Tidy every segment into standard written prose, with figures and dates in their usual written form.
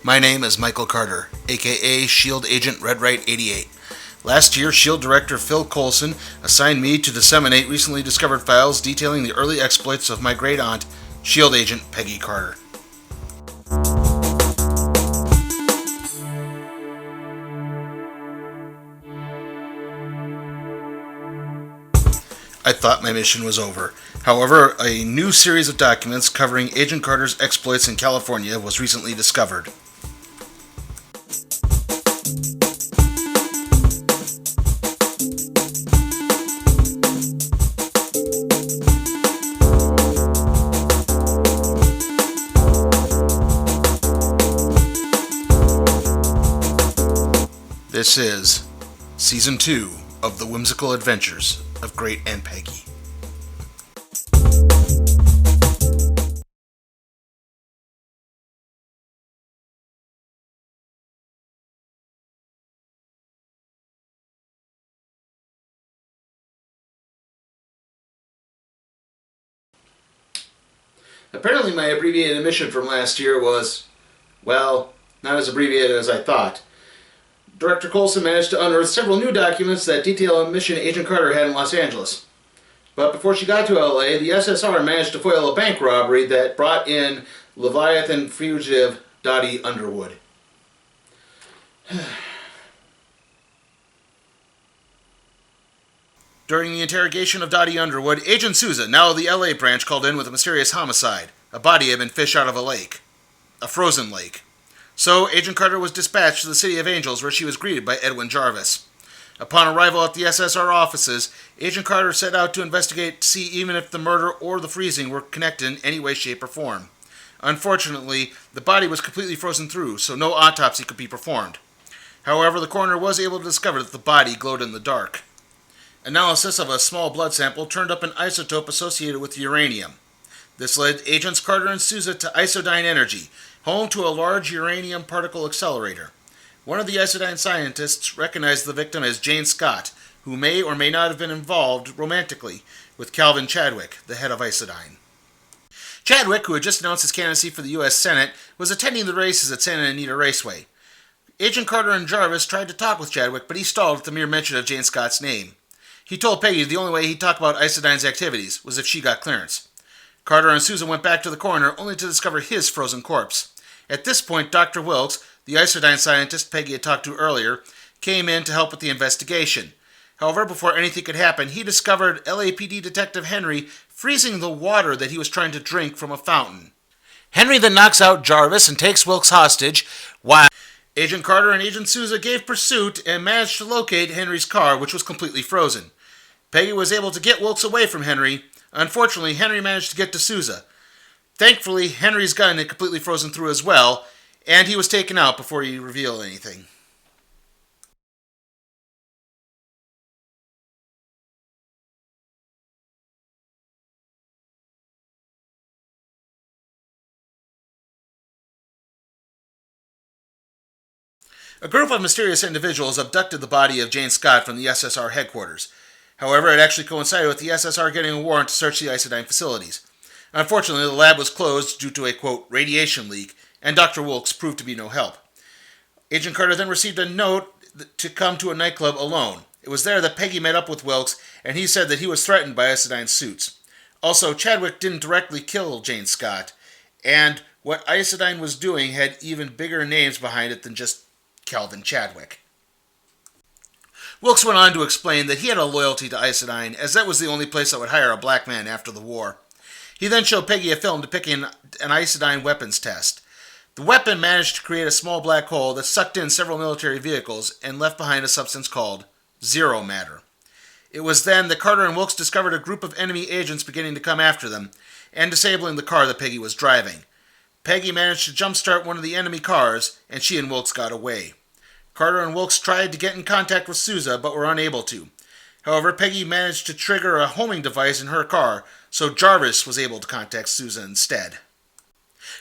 My name is Michael Carter, aka SHIELD Agent Red Right 88. Last year, SHIELD Director Phil Coulson assigned me to disseminate recently discovered files detailing the early exploits of my great-aunt, SHIELD Agent Peggy Carter. I thought my mission was over. However, a new series of documents covering Agent Carter's exploits in California was recently discovered. This is Season 2 of the Whimsical Adventures of Great Aunt Peggy. Apparently my abbreviated mission from last year was, well, not as abbreviated as I thought. Director Coulson managed to unearth several new documents that detail a mission Agent Carter had in Los Angeles. But before she got to LA, the SSR managed to foil a bank robbery that brought in Leviathan fugitive Dottie Underwood. During the interrogation of Dottie Underwood, Agent Souza, now of the LA branch, called in with a mysterious homicide. A body had been fished out of a lake. A frozen lake. So, Agent Carter was dispatched to the City of Angels, where she was greeted by Edwin Jarvis. Upon arrival at the SSR offices, Agent Carter set out to investigate to see even if the murder or the freezing were connected in any way, shape, or form. Unfortunately, the body was completely frozen through, so no autopsy could be performed. However, the coroner was able to discover that the body glowed in the dark. Analysis of a small blood sample turned up an isotope associated with uranium. This led Agents Carter and Souza to Isodyne Energy, home to a large uranium particle accelerator. One of the Isodyne scientists recognized the victim as Jane Scott, who may or may not have been involved romantically with Calvin Chadwick, the head of Isodyne. Chadwick, who had just announced his candidacy for the U.S. Senate, was attending the races at Santa Anita Raceway. Agent Carter and Jarvis tried to talk with Chadwick, but he stalled at the mere mention of Jane Scott's name. He told Peggy the only way he'd talk about Isodyne's activities was if she got clearance. Carter and Susan went back to the coroner only to discover his frozen corpse. At this point, Dr. Wilkes, the Isodyne scientist Peggy had talked to earlier, came in to help with the investigation. However, before anything could happen, he discovered LAPD Detective Henry freezing the water that he was trying to drink from a fountain. Henry then knocks out Jarvis and takes Wilkes hostage, while Agent Carter and Agent Souza gave pursuit and managed to locate Henry's car, which was completely frozen. Peggy was able to get Wilkes away from Henry. Unfortunately, Henry managed to get to Souza. Thankfully, Henry's gun had completely frozen through as well, and he was taken out before he revealed anything. A group of mysterious individuals abducted the body of Jane Scott from the SSR headquarters. However, it actually coincided with the SSR getting a warrant to search the Isodyne facilities. Unfortunately, the lab was closed due to a, quote, radiation leak, and Dr. Wilkes proved to be no help. Agent Carter then received a note to come to a nightclub alone. It was there that Peggy met up with Wilkes, and he said that he was threatened by Isodyne's suits. Also, Chadwick didn't directly kill Jane Scott, and what Isodyne was doing had even bigger names behind it than just Calvin Chadwick. Wilkes went on to explain that he had a loyalty to Isodyne, as that was the only place that would hire a black man after the war. He then showed Peggy a film depicting an Isodyne weapons test. The weapon managed to create a small black hole that sucked in several military vehicles and left behind a substance called zero matter. It was then that Carter and Wilkes discovered a group of enemy agents beginning to come after them and disabling the car that Peggy was driving. Peggy managed to jumpstart one of the enemy cars, and she and Wilkes got away. Carter and Wilkes tried to get in contact with Souza, but were unable to. However, Peggy managed to trigger a homing device in her car, so Jarvis was able to contact Souza instead.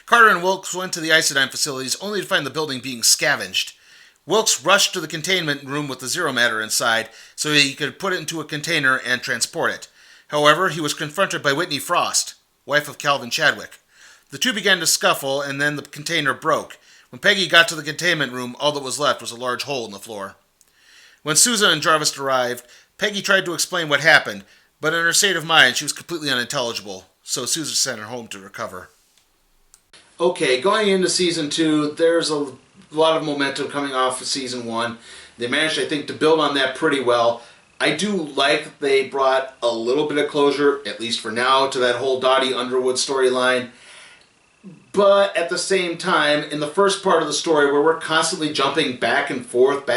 Carter and Wilkes went to the Isodyne facilities only to find the building being scavenged. Wilkes rushed to the containment room with the zero matter inside so he could put it into a container and transport it. However, he was confronted by Whitney Frost, wife of Calvin Chadwick. The two began to scuffle, and then the container broke. When Peggy got to the containment room, all that was left was a large hole in the floor. When Susan and Jarvis arrived, Peggy tried to explain what happened, but in her state of mind, she was completely unintelligible, so Susan sent her home to recover. Okay, going into Season 2, there's a lot of momentum coming off of Season 1. They managed, I think, to build on that pretty well. I do like they brought a little bit of closure, at least for now, to that whole Dottie Underwood storyline. But at the same time, in the first part of the story where we're constantly jumping back and forth,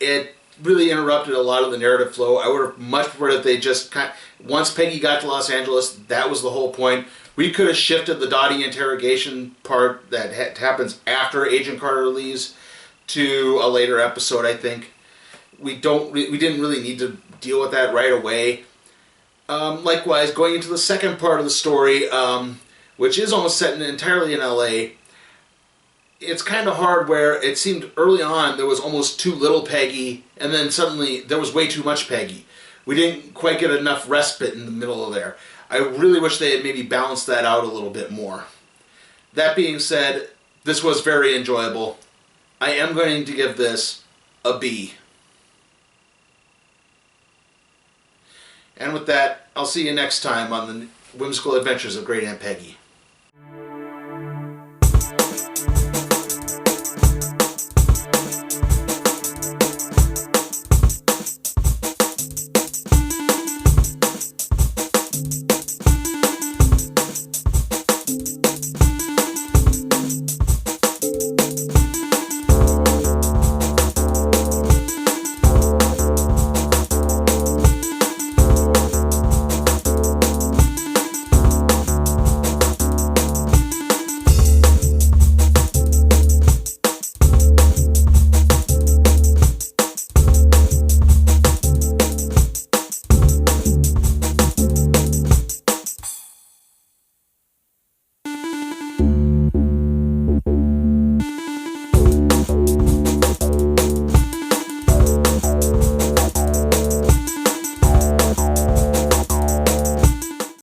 it really interrupted a lot of the narrative flow. I would have much preferred if they just once Peggy got to Los Angeles, that was the whole point. We could have shifted the Dottie interrogation part that happens after Agent Carter leaves to a later episode, I think. We didn't really need to deal with that right away. Likewise, going into the second part of the story, which is almost set entirely in LA, it's kind of hard where it seemed early on there was almost too little Peggy, and then suddenly there was way too much Peggy. We didn't quite get enough respite in the middle of there. I really wish they had maybe balanced that out a little bit more. That being said, this was very enjoyable. I am going to give this a B. And with that, I'll see you next time on the Whimsical Adventures of Great Aunt Peggy.